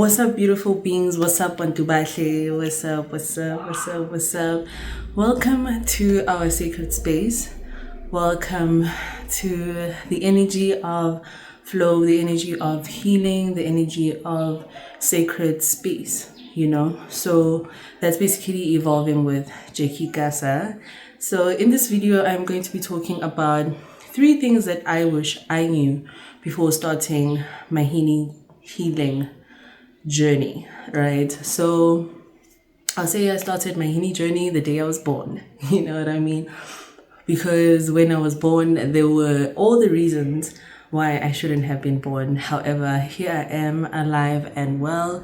What's up, beautiful beings? What's up, Bantubahle? What's up? What's up? What's up? What's up? Welcome to our sacred space. Welcome to the energy of flow, the energy of healing, the energy of sacred space, So that's basically evolving with Jackie Gasa. So in this video, I'm going to be talking about 3 things that I wish I knew before starting my healing journey, right? So I'll say I started my healing journey the day I was born. You know what I mean? Because when I was born, there were all the reasons why I shouldn't have been born. However, here I am, alive and well,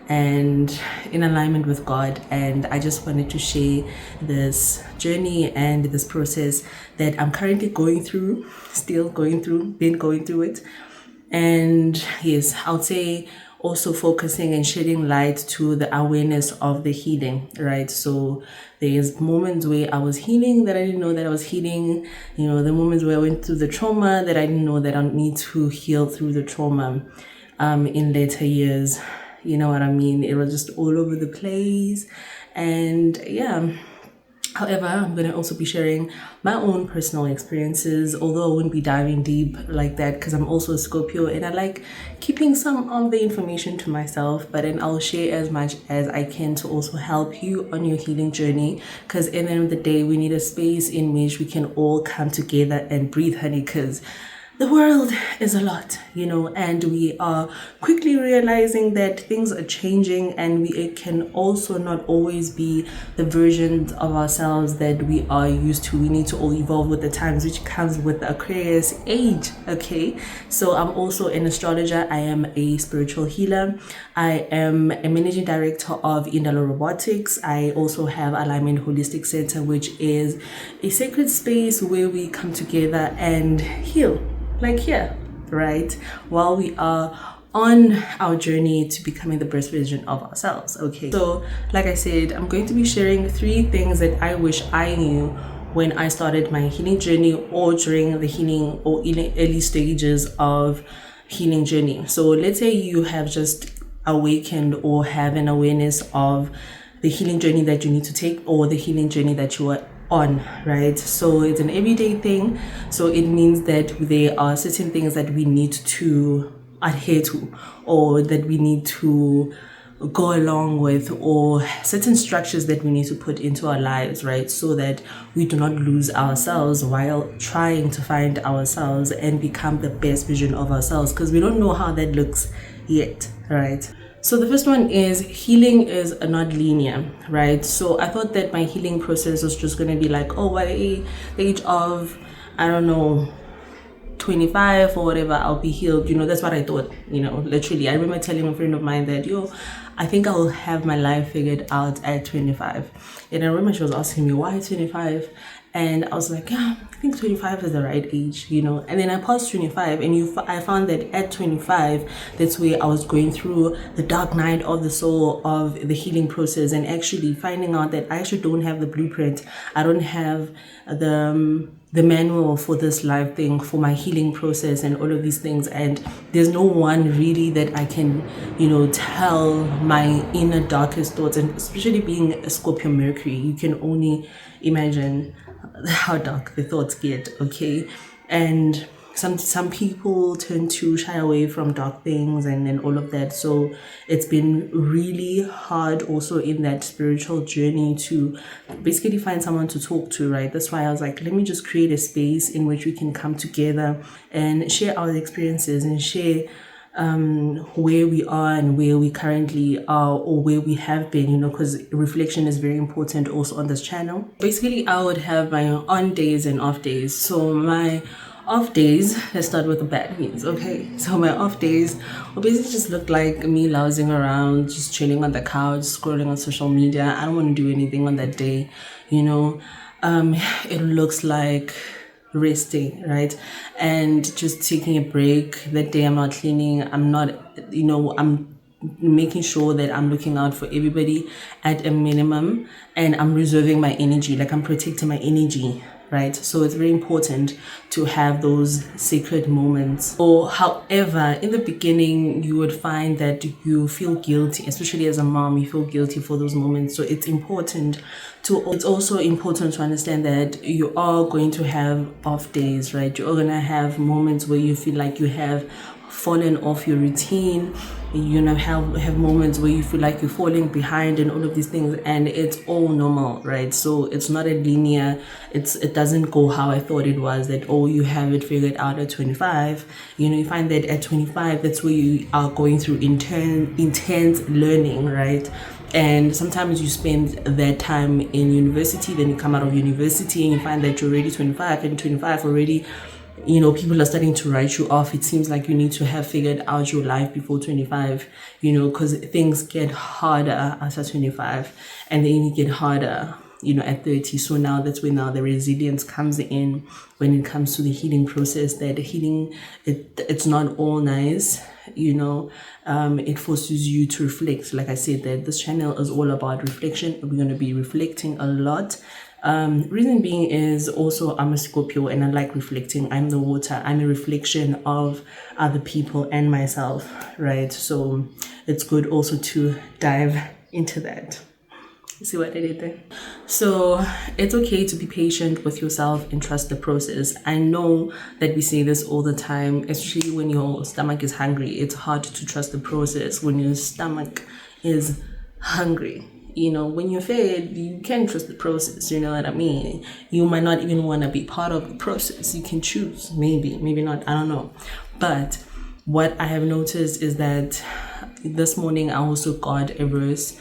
and in alignment with God. And I just wanted to share this journey and this process that I'm currently going through, been going through it. And yes, I would say also focusing and shedding light to the awareness of the healing, right? So there's moments where I was healing that I didn't know that I was healing, the moments where I went through the trauma that I didn't know that I need to heal through the trauma in later years. You know what I mean? It was just all over the place. And yeah. However, I'm going to also be sharing my own personal experiences, although I wouldn't be diving deep like that because I'm also a Scorpio and I like keeping some of the information to myself, but then I'll share as much as I can to also help you on your healing journey, because at the end of the day, we need a space in which we can all come together and breathe, honey, because the world is a lot, and we are quickly realizing that things are changing, and it can also not always be the versions of ourselves that we are used to. We need to all evolve with the times, which comes with the Aquarius age, okay? So I'm also an astrologer. I am a spiritual healer. I am a managing director of Indalo Robotics. I also have Alignment Holistic Center, which is a sacred space where we come together and heal. Like here, right? While we are on our journey to becoming the best version of ourselves, okay? So, like I said, I'm going to be sharing 3 things that I wish I knew when I started my healing journey, or during the healing or in early stages of healing journey. So let's say you have just awakened or have an awareness of the healing journey that you need to take, or the healing journey that you are on, right? So it's an everyday thing. So it means that there are certain things that we need to adhere to, or that we need to go along with, or certain structures that we need to put into our lives, right? So that we do not lose ourselves while trying to find ourselves and become the best version of ourselves, because we don't know how that looks yet, right? So the first one is healing is not linear, right? So I thought that my healing process was just going to be like, by the age of, I don't know, 25 or whatever, I'll be healed. That's what I thought, literally. I remember telling a friend of mine that, I think I'll have my life figured out at 25. And I remember she was asking me, why 25? And I was like, yeah, I think 25 is the right age, And then I passed 25, and I found that at 25, that's where I was going through the dark night of the soul of the healing process, and actually finding out that I actually don't have the blueprint. I don't have the manual for this life thing, for my healing process and all of these things. And there's no one really that I can, tell my inner darkest thoughts. And especially being a Scorpio Mercury, you can only imagine how dark the thoughts get, okay? And some people tend to shy away from dark things and all of that. So it's been really hard also in that spiritual journey to basically find someone to talk to, right? That's why I was like, let me just create a space in which we can come together and share our experiences and share where we are and where we currently are, or where we have been, because reflection is very important also on this channel. Basically, I would have my on days and off days. So my off days, let's start with the bad news, okay? So my off days will basically just look like me lounging around, just chilling on the couch, scrolling on social media. I don't want to do anything on that day, It looks like resting, right? And just taking a break. That day I'm not cleaning, I'm not, I'm making sure that I'm looking out for everybody at a minimum, and I'm reserving my energy, like I'm protecting my energy, right? So it's very important to have those sacred moments. Or however, in the beginning, you would find that you feel guilty, especially as a mom, you feel guilty for those moments. So it's also important to understand that you are going to have off days, right? You're going to have moments where you feel like you have fallen off your routine. You're gonna have moments where you feel like you're falling behind and all of these things, and it's all normal, right? So it's not a linear, it doesn't go how I thought it was, that you have it figured out at 25. You find that at 25, that's where you are going through intense learning, right? And sometimes you spend that time in university, then you come out of university and you find that you're already 25, and 25 already, people are starting to write you off. It seems like you need to have figured out your life before 25, because things get harder after 25, and then you get harder, at 30. So now that's when the resilience comes in when it comes to the healing process. That healing, it's not all nice, it forces you to reflect. Like I said, that this channel is all about reflection. We're going to be reflecting a lot. Reason being is also I'm a Scorpio and I like reflecting. I'm the water. I'm a reflection of other people and myself, right? So it's good also to dive into that. See what I did there? So it's okay to be patient with yourself and trust the process. I know that we say this all the time, especially when your stomach is hungry. It's hard to trust the process when your stomach is hungry. When you're fed, you can trust the process, you know what I mean? You might not even want to be part of the process. You can choose, maybe not, I don't know. But what I have noticed is that this morning I also got a verse,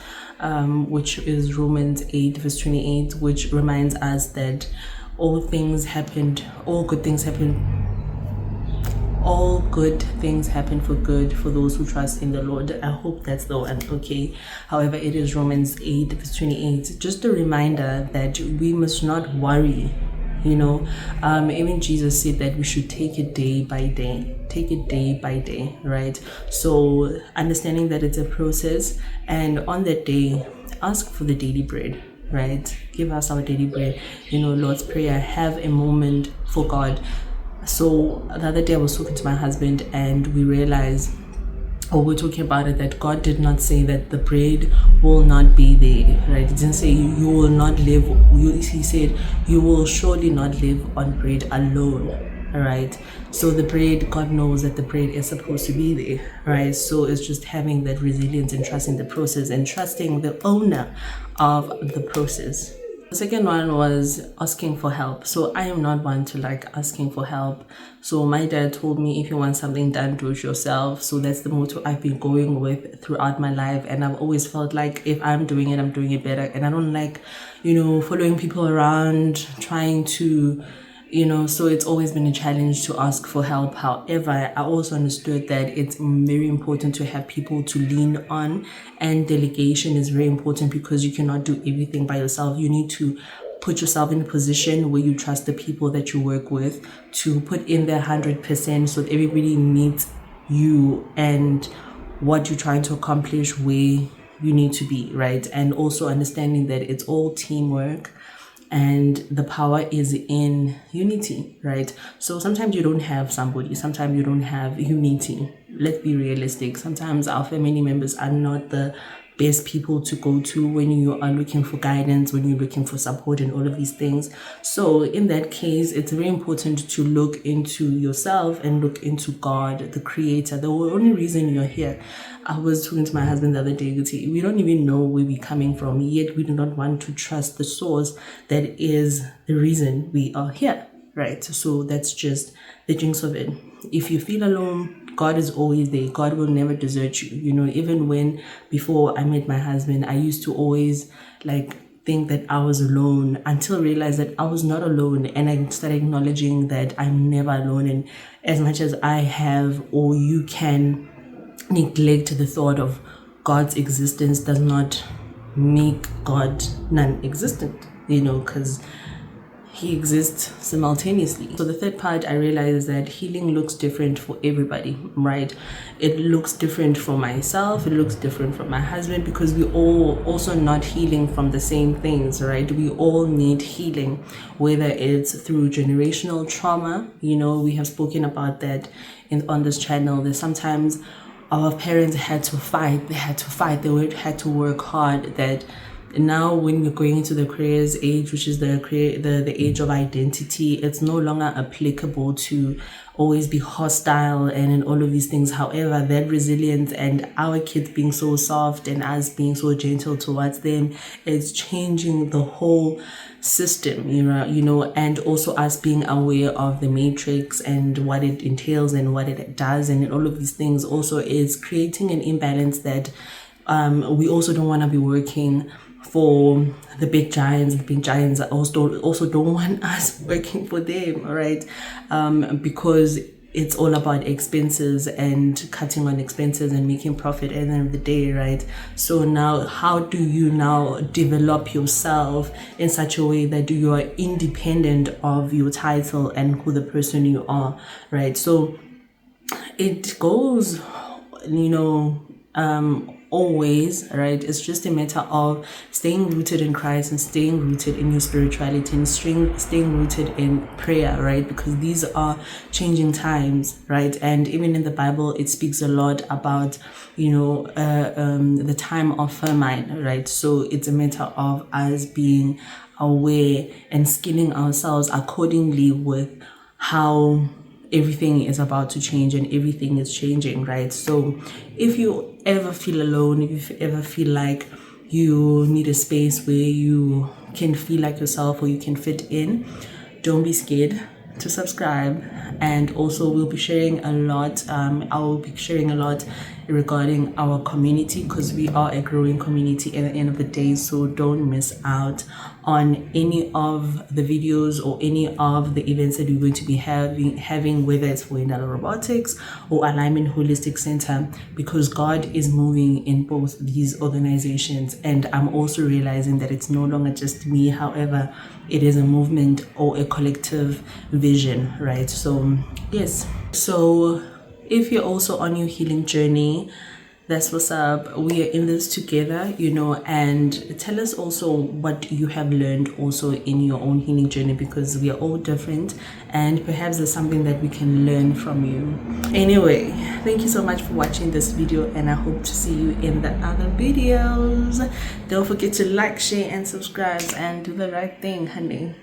which is Romans 8 verse 28, which reminds us that all good things happen for good for those who trust in the Lord. I hope that's the one, okay? However, it is Romans 8 verse 28. Just a reminder that we must not worry. Even Jesus said that we should take it day by day, right? So understanding that it's a process, and on that day, ask for the daily bread, right? Give us our daily bread. Lord's Prayer, have a moment for God. So the other day I was talking to my husband and we realized, we're talking about it, that God did not say that the bread will not be there, right? He didn't say you will not live. He said you will surely not live on bread alone, right? So the bread, God knows that the bread is supposed to be there, right? So it's just having that resilience and trusting the process and trusting the owner of the process. The second one was asking for help. So I am not one to like asking for help. So my dad told me, if you want something done, do it yourself. So that's the motto I've been going with throughout my life. And I've always felt like if I'm doing it better. And I don't like, following people around, trying to, so it's always been a challenge to ask for help. However, I also understood that it's very important to have people to lean on, and delegation is very important because you cannot do everything by yourself. You need to put yourself in a position where you trust the people that you work with to put in their 100% so that everybody meets you and what you're trying to accomplish, where you need to be, right? And also understanding that it's all teamwork. And the power is in unity, right? So sometimes you don't have somebody, sometimes you don't have unity. Let's be realistic. Sometimes our family members are not the best people to go to when you are looking for guidance, when you're looking for support and all of these things. So in that case, it's very important to look into yourself and look into God, the creator, the only reason you're here. I was talking to my husband the other day, we don't even know where we're coming from, yet we do not want to trust the source that is the reason we are here, right? So that's just the jinx of it. If you feel alone, God is always there. God will never desert you. Even when before I met my husband, I used to always think that I was alone, until I realized that I was not alone, and I started acknowledging that I'm never alone. And as much as I have, or you can neglect the thought of God's existence, does not make God non-existent, because he exists simultaneously. So the third part, I realized that healing looks different for everybody, right? It looks different for myself, it looks different for my husband, because we all also not healing from the same things, right? We all need healing, whether it's through generational trauma. We have spoken about that on this channel. That sometimes our parents had to fight, they had to work hard. That now when we're going into the careers age, which is the age of identity, it's no longer applicable to always be hostile and all of these things. However, that resilience and our kids being so soft and us being so gentle towards them, it's changing the whole system, and also us being aware of the matrix and what it entails and what it does, and all of these things also is creating an imbalance that we also don't want to be working for the big giants. The big giants also don't want us working for them, right? Because it's all about expenses and cutting on expenses and making profit at the end of the day, right? So now, how do you now develop yourself in such a way that you are independent of your title and who the person you are, right? So it goes, always, right? It's just a matter of staying rooted in Christ and staying rooted in your spirituality and staying rooted in prayer, right? Because these are changing times, right? And even in the Bible, it speaks a lot about, the time of famine, right? So it's a matter of us being aware and skilling ourselves accordingly with how everything is about to change and everything is changing, right? So if you ever feel alone, if you ever feel like you need a space where you can feel like yourself or you can fit in, don't be scared to subscribe. And also we'll be sharing a lot, I will be sharing a lot regarding our community, because we are a growing community at the end of the day. So don't miss out on any of the videos or any of the events that we're going to be having, whether it's for Indala Robotics or Alignment Holistic Center, because God is moving in both these organizations. And I'm also realizing that it's no longer just me, however, it is a movement or a collective vision, right? So yes, so if you're also on your healing journey, that's what's up. We are in this together, and tell us also what you have learned also in your own healing journey, because we are all different and perhaps there's something that we can learn from you. Anyway, thank you so much for watching this video, and I hope to see you in the other videos. Don't forget to like, share and subscribe and do the right thing, honey.